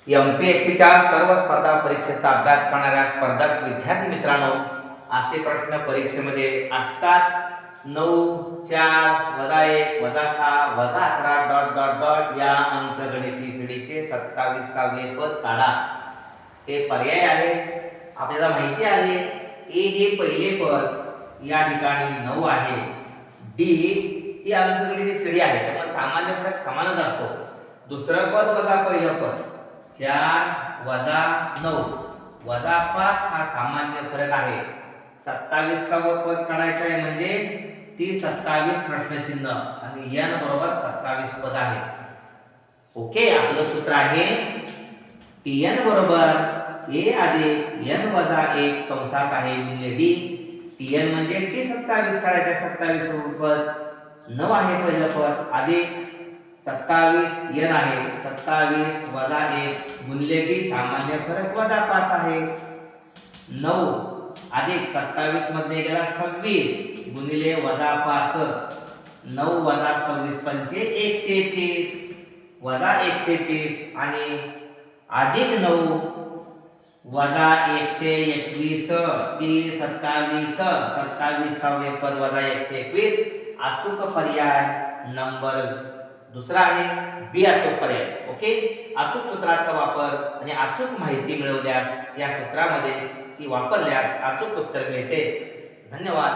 एमपीएससीच्या सर्व स्पर्धा परीक्षेचा अभ्यास करणाऱ्या स्पर्धक विद्यार्थी मित्रांनो, असे प्रश्न परीक्षेमध्ये असतात. 9, 4, -1, -6, -11 डॉट डॉट डॉट या अंकगणिती श्रेणीचे 27वे पद काढा. हे पर्याय आहे. आपल्याला माहिती आहे ए हे पहिले पद या ठिकाणी 9 आहे. डी ही अंकगणिती श्रेणी आहे, त्यामुळे सामान्य फरक समानच असतो. दुसरं पद वजा पहिलं पद 4 - 9 -5 हा सामान्य फरक आहे. 27वा पद काढायचं आहे म्हणजे ती 27 प्रश्नचिन्ह आणि n बरोबर 27 पद आहे. ओके, आपलं सूत्र आहे tn बरोबर a अधिक n वजा 1 कंसात आहे गुणिले d. tn म्हणजे t27 काढायचं, 27 पद 9 आहे पहिलं पद अधिक 27 n आहे, 27 वजा 1 गुणिले d सामान्य फरक -5 आहे. 9 अधिक 27 मध्ये गेला 26 गुणिले -5 9 वजा 26 पंचे 130 वजा 130 आणि अधिक 9 वजा 121 ती 27वे पद वजा 121. अचूक पर्याय नंबर दुसरा आहे, बी अचूक पर्याय. ओके, अचूक सूत्राचा वापर आणि अचूक माहिती मिळवल्यास या सूत्रामध्ये ती वापरल्यास अचूक उत्तर मिळतेच. धन्यवाद.